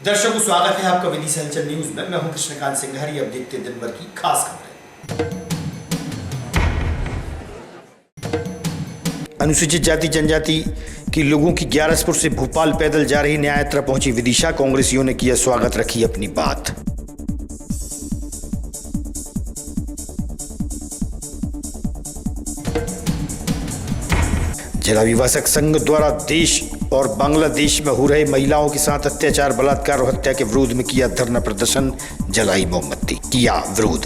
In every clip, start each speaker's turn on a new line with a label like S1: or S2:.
S1: दर्शकों, स्वागत है आपका विदिशा हलचल न्यूज में। मैं हूं कृष्णकांत सिंघारी। अब देखते हैं दिन भर की खास खबरें। अनुसूचित जाति जनजाति की लोगों की ग्यारसपुर से भोपाल पैदल जा रही न्याय यात्रा पहुंची विदिशा। कांग्रेसियों ने किया स्वागत, रखी अपनी बात। जिला अभिभाषक संघ द्वारा देश और बांग्लादेश में हो रहे महिलाओं के साथ अत्याचार, बलात्कार और हत्या के विरोध में किया धरना प्रदर्शन, जलाई मोमबत्ती, किया विरोध।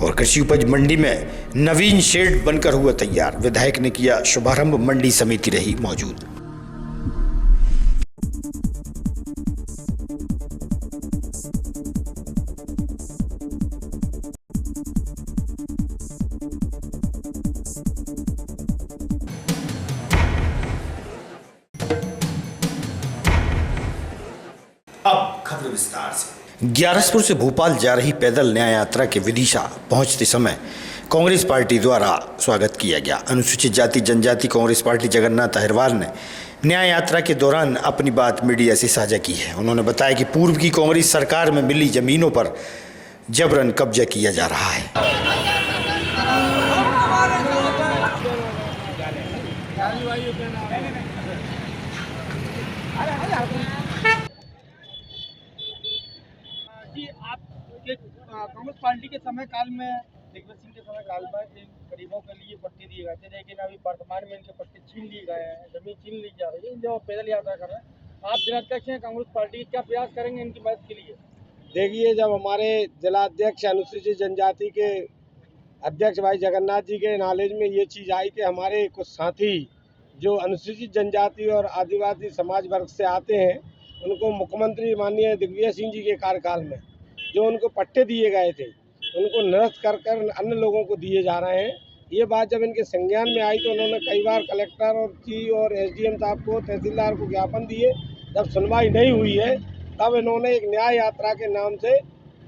S1: और कृषि उपज मंडी में नवीन शेड बनकर हुआ तैयार, विधायक ने किया शुभारंभ, मंडी समिति रही मौजूद। अब खबर विस्तार से। ग्यारसपुर से भोपाल जा रही पैदल न्याय यात्रा के विदिशा पहुंचते समय कांग्रेस पार्टी द्वारा स्वागत किया गया। अनुसूचित जाति जनजाति कांग्रेस पार्टी जगन्नाथ अहिरवार ने न्याय यात्रा के दौरान अपनी बात मीडिया से साझा की है। उन्होंने बताया कि पूर्व की कांग्रेस सरकार में मिली जमीनों पर जबरन कब्जा किया जा रहा है।
S2: जी, आपके कांग्रेस पार्टी के समय काल में, दिग्विजय सिंह के समय काल में इन गरीबों के लिए पट्टे दिए गए थे, लेकिन अभी वर्तमान में इनके पट्टे छीन लिए गए हैं, जमीन छीन ली जा रही है। जो पैदल यात्रा कर रहे हैं, आप जिलाध्यक्ष हैं कांग्रेस पार्टी, क्या प्रयास करेंगे इनकी मदद के लिए?
S3: देखिए, जब हमारे जिलाध्यक्ष अनुसूचित जनजाति के अध्यक्ष भाई जगन्नाथ जी के नॉलेज में ये चीज़ आई कि हमारे कुछ साथी जो अनुसूचित जनजाति और आदिवासी समाज वर्ग से आते हैं, उनको मुख्यमंत्री माननीय दिग्विजय सिंह जी के कार्यकाल में जो उनको पट्टे दिए गए थे, उनको निरस्त कर अन्य लोगों को दिए जा रहे हैं। ये बात जब इनके संज्ञान में आई तो उन्होंने कई बार कलेक्टर और जी और एसडीएम साहब को, तहसीलदार को ज्ञापन दिए। जब सुनवाई नहीं हुई है तब इन्होंने एक न्याय यात्रा के नाम से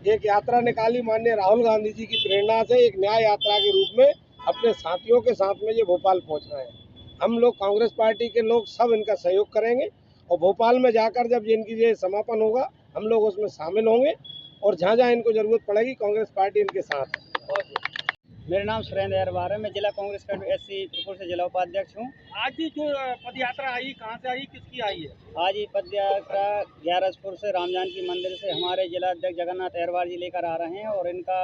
S3: एक यात्रा निकाली। माननीय राहुल गांधी जी की प्रेरणा से एक न्याय यात्रा के रूप में अपने साथियों के साथ में ये भोपाल पहुंच रहे हैं। हम लोग कांग्रेस पार्टी के लोग सब इनका सहयोग करेंगे और भोपाल में जाकर जब इनकी ये समापन होगा, हम लोग उसमें शामिल होंगे और जहाँ जहाँ इनको जरूरत पड़ेगी कांग्रेस पार्टी इनके साथ है।
S2: मेरा नाम सुरेंद्र अहिरवार है, मैं जिला कांग्रेस का एससी त्रिपुर से जिला उपाध्यक्ष हूँ। आज की जो पद यात्रा आई, कहाँ से आई, किसकी आई है?
S4: आज ये पद यात्रा ग्यारसपुर से राम जानकी मंदिर से हमारे जिला अध्यक्ष जगन्नाथ अहिरवार जी लेकर आ रहे हैं और इनका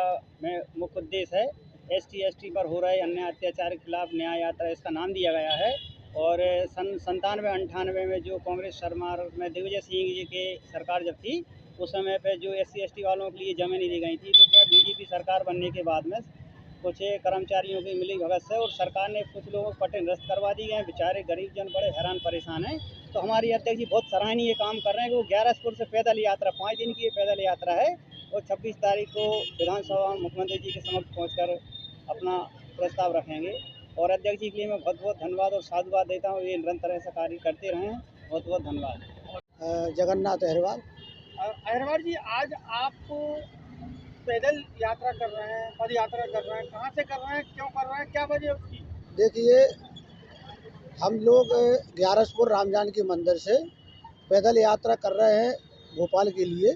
S4: मुख्य उद्देश्य है ST पर हो रहे अन्य अत्याचार के खिलाफ न्याय यात्रा, इसका नाम दिया गया है। और सन 97-98 में जो कांग्रेस सरकार में दिग्विजय सिंह जी की सरकार जब थी, उस समय पे जो SC/ST वालों के लिए ज़मीन दी गई थी, तो क्या BJP सरकार बनने के बाद में कुछ कर्मचारियों की मिली भगत से और सरकार ने कुछ लोगों को पट्टे निरस्त करवा दिए हैं। बेचारे गरीब जन बड़े हैरान परेशान हैं। तो हमारी अध्यक्ष जी बहुत सराहनीय काम कर रहे हैं कि वो ग्यारसपुर से पैदल यात्रा, 5 दिन की ये पैदल यात्रा है और 26 तारीख को विधानसभा मुख्यमंत्री जी के समक्ष पहुँच अपना प्रस्ताव रखेंगे। और अध्यक्ष जी के लिए मैं बहुत बहुत धन्यवाद और साधुवाद देता हूँ। ये निरंतर ऐसा कार्य करते रहें। बहुत बहुत धन्यवाद।
S3: जगन्नाथ अहिरवार।
S2: अहिरवार जी, आज आप पैदल यात्रा कर रहे हैं, पद यात्रा कर रहे हैं, कहाँ से कर रहे हैं, क्यों कर रहे हैं, क्या वजह है उसकी?
S5: देखिए, हम लोग ग्यारसपुर राम जानकी मंदिर से पैदल यात्रा कर रहे हैं भोपाल के लिए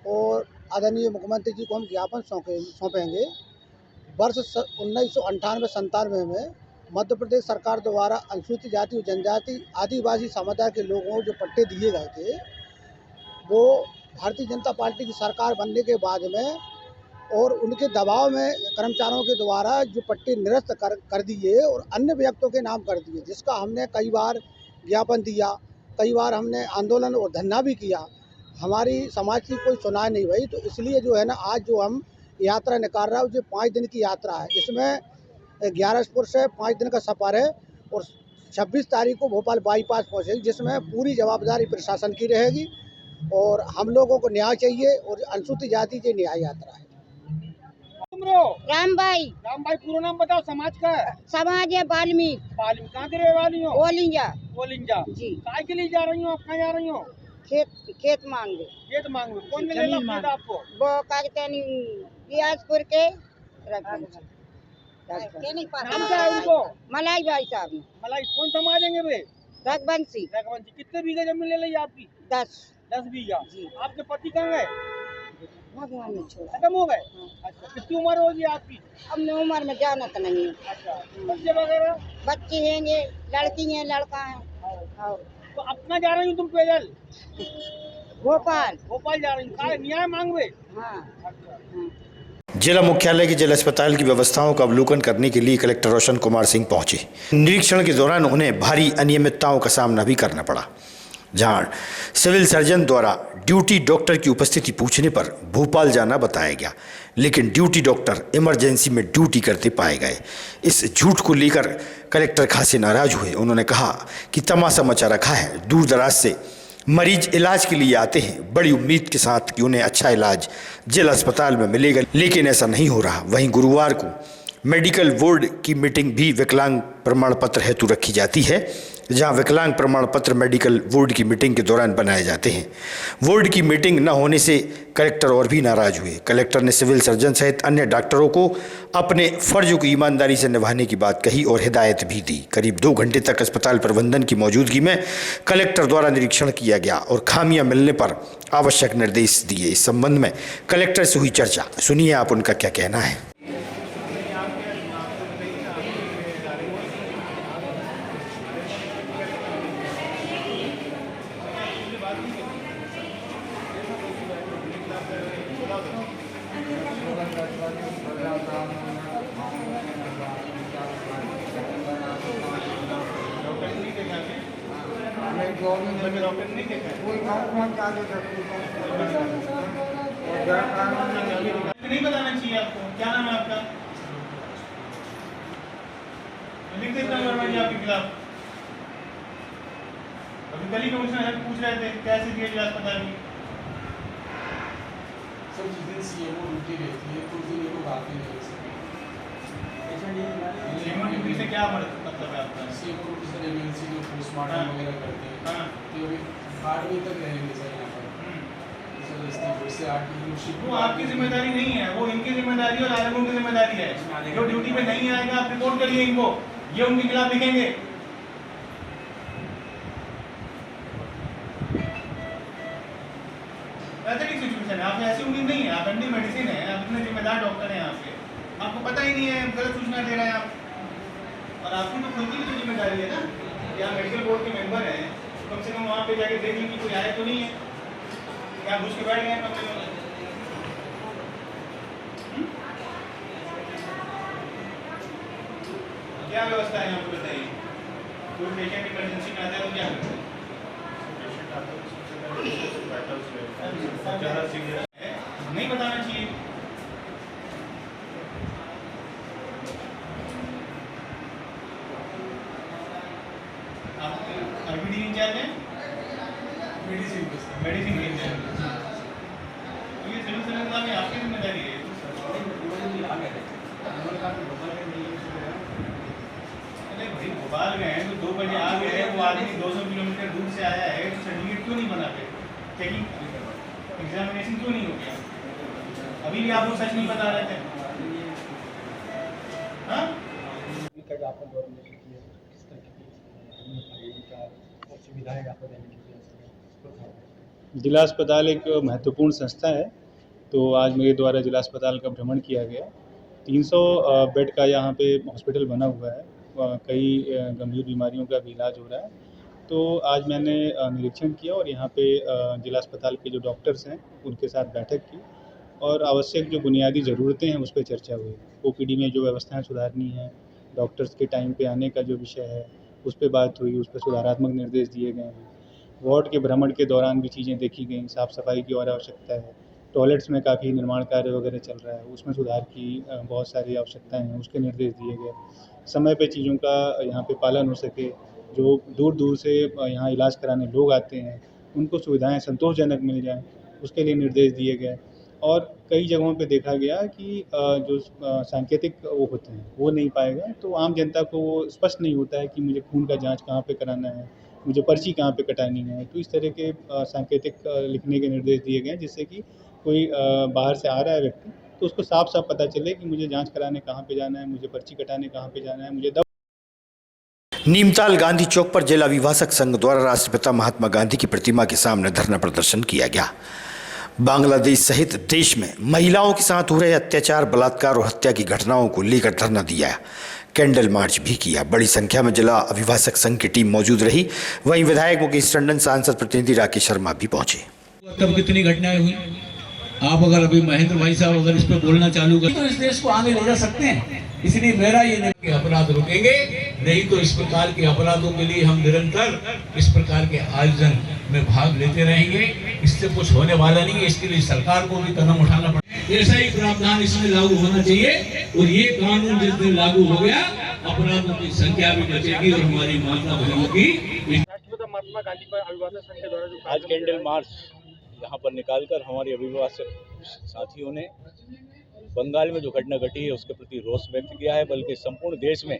S5: और आदरणीय मुख्यमंत्री जी को हम ज्ञापन सौंपेंगे। वर्ष 1998-97 में मध्य प्रदेश सरकार द्वारा अनुसूचित जाति और जनजाति आदिवासी समुदाय के लोगों को जो पट्टे दिए गए थे, वो भारतीय जनता पार्टी की सरकार बनने के बाद में और उनके दबाव में कर्मचारियों के द्वारा जो पट्टे निरस्त कर दिए और अन्य व्यक्तियों के नाम कर दिए, जिसका हमने कई बार ज्ञापन दिया, कई बार हमने आंदोलन और धरना भी किया। हमारी समाज की कोई सुनाई नहीं हुई। तो इसलिए जो है ना, आज जो हम यात्रा निकाल रहा है, जो 5 दिन की यात्रा है, इसमें ग्यारसपुर से 5 दिन का सफ़र है और 26 तारीख को भोपाल बाईपास पहुँचेगी, जिसमें पूरी जवाबदारी प्रशासन की रहेगी और हम लोगों को न्याय चाहिए और अनुसूचित जाति की न्याय यात्रा है।
S2: राम भाई, पूरा नाम बताओ, समाज का है?
S4: समाज है वाल्मीकि।
S2: कहाँ के रहने वाली हो?
S4: ओलिंजा
S2: जी। काय के लिए जा रही हो, कहाँ जा रही हो?
S4: खेत मांगे।
S2: खेत मांग लो। कौन मिलेगा खेत आपको? वो क्या कहते हैं, बिलासपुर के।
S4: जमीन मांगे।
S2: क्या नाम है आपका?
S4: राम जानकी।
S2: राम जानकी। नाम क्या है उनको?
S6: मलाई भाई साहब
S2: मलाई कौन समाजेंगे वे?
S6: रघुवंशी
S2: रघुवंशी। कितने बीघे जमीन ले ली आपकी?
S6: 10
S2: 10 बीघा।
S6: जी।
S2: आपके पति कहाँ गए?
S6: भगवान ने छोड़ा।
S2: खत्म हो गए? अच्छा, कितनी उम्र होगी आपकी?
S6: अब मैं उम्र में जाना तो नहीं है।
S2: अच्छा, बच्चे वगैरह?
S6: बच्चे हैंगे, लड़की है, लड़का है। और
S2: तो अपना जा रही हूँ तुम पैदल?
S6: भोपाल।
S2: भोपाल जा रही हूँ, क्या न्याय मांगवे?
S6: हाँ।
S1: जिला मुख्यालय के जिला अस्पताल की व्यवस्थाओं का अवलोकन करने के लिए कलेक्टर रोशन कुमार सिंह पहुंचे। निरीक्षण के दौरान उन्हें भारी अनियमितताओं का सामना भी करना पड़ा, जहां सिविल सर्जन द्वारा ड्यूटी डॉक्टर की उपस्थिति पूछने पर भोपाल जाना बताया गया, लेकिन ड्यूटी डॉक्टर इमरजेंसी में ड्यूटी करते पाए गए। इस झूठ को लेकर कलेक्टर खासे नाराज हुए। उन्होंने कहा कि तमाशा मचा रखा है, दूर दराज से मरीज इलाज के लिए आते हैं बड़ी उम्मीद के साथ कि उन्हें अच्छा इलाज जिला अस्पताल में मिलेगा, लेकिन ऐसा नहीं हो रहा। वहीं गुरुवार को मेडिकल बोर्ड की मीटिंग भी विकलांग प्रमाण पत्र हेतु रखी जाती है, जहां विकलांग प्रमाण पत्र मेडिकल बोर्ड की मीटिंग के दौरान बनाए जाते हैं। बोर्ड की मीटिंग न होने से कलेक्टर और भी नाराज हुए। कलेक्टर ने सिविल सर्जन सहित अन्य डॉक्टरों को अपने फर्ज को ईमानदारी से निभाने की बात कही और हिदायत भी दी। करीब 2 घंटे तक अस्पताल प्रबंधन की मौजूदगी में कलेक्टर द्वारा निरीक्षण किया गया और खामियां मिलने पर आवश्यक निर्देश दिए। इस संबंध में कलेक्टर से हुई चर्चा, सुनिए आप उनका क्या कहना है।
S2: नहीं बताना चाहिए आपको। क्या नाम है आपका? लिख देता हूँ वर्मा जी आपके खिलाफ। अभी कल ही कमिश्नर पूछ रहे थे कैसे दिए जिला अस्पताल की।
S7: सर जिस दिन सीएमओ ड्यूटी रहती है तो उस दिन ये लोग आते नहीं है।
S2: सीएमओ ड्यूटी से क्या मतलब है आपका?
S7: सीएमओ ड्यूटी सर एमएनसी जो पोस्टमार्टम वगैरह करते हैं, तो अभी 8 बजे तक रहेंगे सर यहाँ पर। सर इससे 8 बजे शिफ्ट।
S2: वो आपकी जिम्मेदारी नहीं है, वो इनकी जिम्मेदारी और आलमों की जिम्मेदारी है। जो ड्यूटी पे नहीं आएगा आप रिपोर्ट करिए इनको, ये उनके खिलाफ लिखेंगे। ऐसा की सिचुएशन है, आपसे ऐसी उम्मीद नहीं है। आप एमडी मेडिसिन है, आप इतने जिम्मेदार डॉक्टर हैं यहाँ पे, आपको पता ही नहीं है, गलत सूचना दे रहे हैं आप। और आपकी तो खुद की भी तो जिम्मेदारी है ना, यहाँ मेडिकल बोर्ड के मेंबर हैं, कम से कम वहाँ पे जाके देख लीजिए कोई आया तो नहीं है, यहाँ घुस के बैठ गए कमरे में। क्या व्यवस्था है यहाँ पे बताइए? कोई पेशेंट इमरजेंसी में आता है तो क्या करते हैं? नहीं बताना चाहिए। आप आईपीडी इंचार्ज हैं?
S7: मेडिसिन
S2: मेडिसिन के इंचार्ज। तो ये सिविल सर्जन साहब ये आपकी जिम्मेदारी है। अरे भाई भोपाल गए हैं तो 2 बजे आ गए, वो आदमी 200 किलोमीटर दूर से आया है तो सर्टिफिकेट क्यों नहीं बना पे? चेकिंग एग्जामिनेशन क्यों नहीं हो गया? अभी भी आप लोग सच नहीं बता रहे थे। हाँ?
S8: जिला अस्पताल एक महत्वपूर्ण संस्था है, तो आज मेरे द्वारा जिला अस्पताल का भ्रमण किया गया। 300 बेड का यहाँ पे हॉस्पिटल बना हुआ है, कई गंभीर बीमारियों का भी इलाज हो रहा है। तो आज मैंने निरीक्षण किया और यहाँ पे जिला अस्पताल के जो डॉक्टर्स हैं उनके साथ बैठक की और आवश्यक जो बुनियादी ज़रूरतें हैं उस पर चर्चा हुई। ओपीडी में जो व्यवस्थाएं सुधारनी है, डॉक्टर्स के टाइम पे आने का जो विषय है उस पर बात हुई, उस पर सुधारात्मक निर्देश दिए गए हैं। वार्ड के भ्रमण के दौरान भी चीज़ें देखी गई, साफ़ सफाई की और आवश्यकता है। टॉयलेट्स में काफ़ी निर्माण कार्य वगैरह चल रहा है, उसमें सुधार की बहुत सारी आवश्यकताएं हैं, उसके निर्देश दिए गए। समय पे चीज़ों का यहाँ पे पालन हो सके, जो दूर दूर से यहाँ इलाज कराने लोग आते हैं उनको सुविधाएं संतोषजनक मिल जाएं, उसके लिए निर्देश दिए गए। और कई जगहों पे देखा गया कि जो सांकेतिक वो होते हैं वो नहीं पाए गए, तो आम जनता को वो स्पष्ट नहीं होता है कि मुझे खून का जाँच कहाँ पे कराना है, मुझे पर्ची कहाँ पे कटानी है। तो इस तरह के सांकेतिक लिखने के निर्देश दिए गए हैं, जिससे कि कोई बाहर से आ रहा है व्यक्ति तो उसको साफ साफ पता चले कि मुझे जांच कराने कहाँ पे जाना है, मुझे पर्ची कटाने कहाँ पे जाना है, मुझे
S1: नीमताल गांधी चौक पर जिला अभिभाषक संघ द्वारा राष्ट्रपिता महात्मा गांधी की प्रतिमा के सामने धरना प्रदर्शन किया गया। बांग्लादेश सहित देश में महिलाओं के साथ हो रहे अत्याचार, बलात्कार और हत्या की घटनाओं को लेकर धरना दिया, कैंडल मार्च भी किया। बड़ी संख्या में जिला अभिभाषक संघ की टीम मौजूद रही। वहीं विधायक मुकेश टंडन, सांसद प्रतिनिधि राकेश शर्मा भी पहुंचे।
S9: तब कितनी घटनाएं हुई, आप अगर अभी महेंद्र भाई साहब अगर इस पर बोलना चालू करें तो इस देश को आगे ले जा सकते हैं। इसलिए मेरा ये नहीं कि अपराध रुकेंगे, नहीं तो इस प्रकार के अपराधों के लिए हम निरंतर इस प्रकार के आयोजन में भाग लेते रहेंगे। इससे कुछ होने वाला नहीं है, इसके लिए सरकार को भी कदम उठाना पड़ेगा। ऐसा ही प्रावधान इसमें लागू होना चाहिए और ये कानून जिस दिन लागू हो गया अपराधों की संख्या भी बचेगी और हमारी माता बहनों की।
S2: राष्ट्रपिता महात्मा गांधी पर अभिभाषक संघ के द्वारा जो
S10: आज कैंडल मार्च यहाँ पर निकालकर हमारे अभिभाषक साथियों ने बंगाल में जो घटना घटी है उसके प्रति रोष व्यक्त किया है, बल्कि संपूर्ण देश में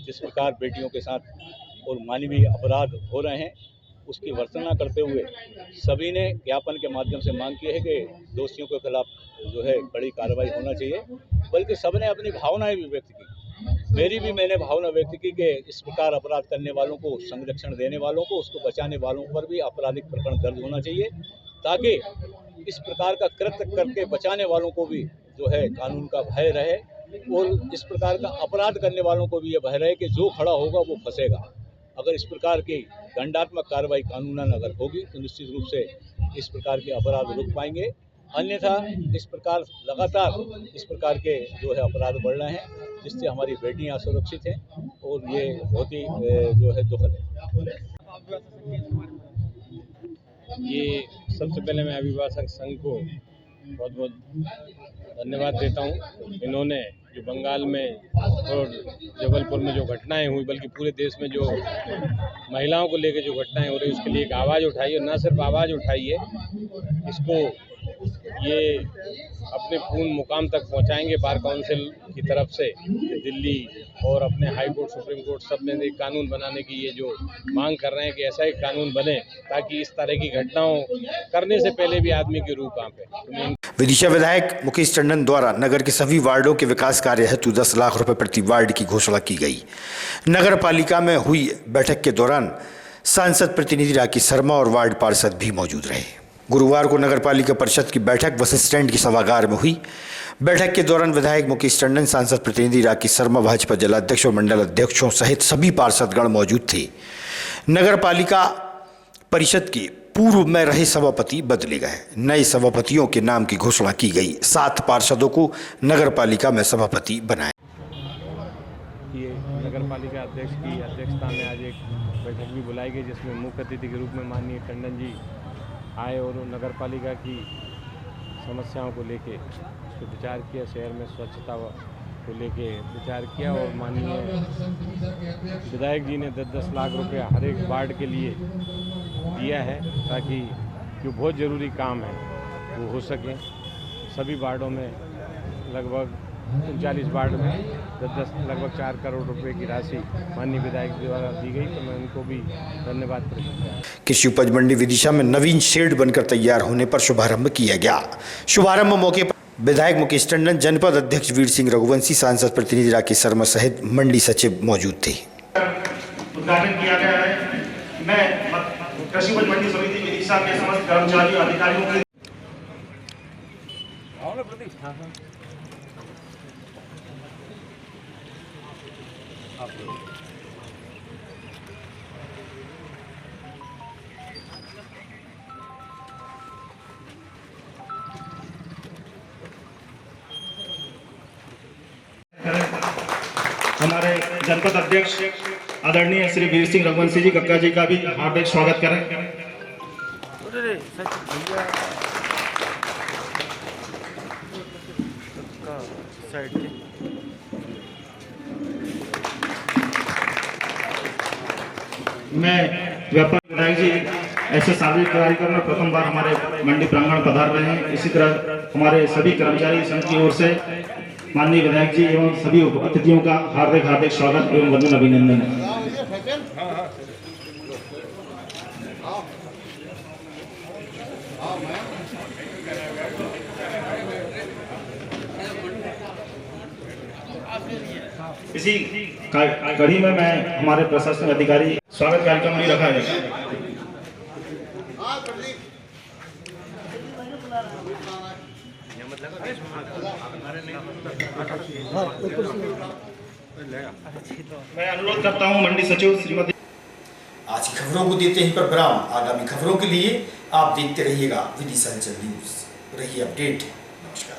S10: जिस प्रकार बेटियों के साथ और मानवीय अपराध हो रहे हैं उसकी वर्णना करते हुए सभी ने ज्ञापन के माध्यम से मांग की है कि दोषियों के खिलाफ जो है कड़ी कार्रवाई होना चाहिए। बल्कि सबने अपनी भावनाएं भी व्यक्त की, मैंने भावना व्यक्त की कि इस प्रकार अपराध करने वालों को संरक्षण देने वालों को, उसको बचाने वालों पर भी आपराधिक प्रकरण दर्ज होना चाहिए, ताकि इस प्रकार का कृत्य करके बचाने वालों को भी जो है कानून का भय रहे और इस प्रकार का अपराध करने वालों को भी ये भय रहे कि जो खड़ा होगा वो फंसेगा। अगर इस प्रकार की दंडात्मक कार्रवाई कानूनन अगर होगी तो निश्चित रूप से इस प्रकार के अपराध रुक पाएंगे, अन्यथा इस प्रकार लगातार इस प्रकार के जो है अपराध बढ़ रहे हैं जिससे हमारी बेटियां असुरक्षित हैं और ये बहुत ही जो है दुखद है।
S3: ये सबसे पहले मैं अभिभाषक संघ को बहुत बहुत धन्यवाद देता हूँ। इन्होंने जो बंगाल में और जबलपुर में जो घटनाएं हुई, बल्कि पूरे देश में जो महिलाओं को लेकर जो घटनाएं हो रही उसके लिए एक आवाज़ उठाई है। न सिर्फ आवाज़ उठाई है, इसको ये अपने पूर्ण मुकाम तक पहुंचाएंगे बार काउंसिल की तरफ से। दिल्ली और अपने हाई कोर्ट, सुप्रीम कोर्ट सब में एक कानून बनाने की ये जो मांग कर रहे हैं कि ऐसा एक कानून बने ताकि इस तरह की घटनाओं करने से पहले भी आदमी की रूह कांपे।
S1: विदिशा विधायक मुकेश टंडन द्वारा नगर के सभी वार्डों के विकास कार्य हेतु 10 लाख रुपए प्रति वार्ड की घोषणा की गई। नगर पालिका में हुई बैठक के दौरान सांसद प्रतिनिधि राकेश शर्मा और वार्ड पार्षद भी मौजूद रहे। गुरुवार को नगर पालिका परिषद की बैठक बस स्टैंड के सभागार में हुई। बैठक के दौरान विधायक मुकेश टंडन, सांसद प्रतिनिधि राकेश शर्मा, भाजपा जिलाध्यक्ष और मंडल अध्यक्षों सहित सभी पार्षदगण मौजूद थे। नगर पालिका परिषद के पूर्व में रहे सभापति बदले गए, नए सभापतियों के नाम की घोषणा की गई। 7 पार्षदों को नगर पालिका में सभापति बनाया।
S3: ये नगर पालिका अध्यक्ष की अध्यक्षता में आज एक बैठक भी बुलाई गई जिसमें मुख्य अतिथि के रूप में माननीय टंडन जी आए और नगर पालिका की समस्याओं को लेके उस पर विचार किया। शहर में स्वच्छता को लेके विचार किया और माननीय विधायक जी ने 10-10 लाख रुपया हर एक वार्ड के लिए दिया है ताकि जो बहुत ज़रूरी काम है वो हो सके। सभी वार्डों में लगभग 39 वार्ड में 10 लगभग 4 करोड़ रुपए की राशि माननीय विधायक द्वारा दी गई, तो मैं उनको भी धन्यवाद प्रकट।
S1: कृषि उपज मंडी विदिशा में नवीन शेड बनकर तैयार होने पर शुभारंभ किया गया। शुभारंभ मौके पर विधायक मुकेश टंडन, जनपद अध्यक्ष वीर सिंह रघुवंशी, सांसद प्रतिनिधि राकेश शर्मा सहित मंडी सचिव मौजूद थे।
S2: उद्घाटन किया गया है। मैं कृषि उपज मंडी समिति विदिशा के समस्त कर्मचारी अधिकारियों की हमारे जनपद अध्यक्ष आदरणीय श्री वीर सिंह रघुवंशी जी कक्का जी का भी हार्दिक स्वागत करें। मैं व्यापार विधायक जी ऐसे सार्वजनिक कार्यक्रम में प्रथम बार हमारे मंडी प्रांगण पधार रहे हैं। इसी तरह हमारे सभी कर्मचारी संघ की ओर से माननीय विधायक जी एवं सभी अतिथियों का हार्दिक स्वागत एवं वंदन अभिनंदन है।
S11: इसी कड़ी में मैं हमारे प्रशासनिक अधिकारी स्वागत कार्यक्रम भी रखा है। मैं अनुरोध करता हूं मंडी सचिव श्रीमती।
S1: आज की खबरों को देते हैं पर विराम। आगामी खबरों के लिए आप देखते रहिएगा विदिशा न्यूज। रहिए अपडेट। नमस्कार।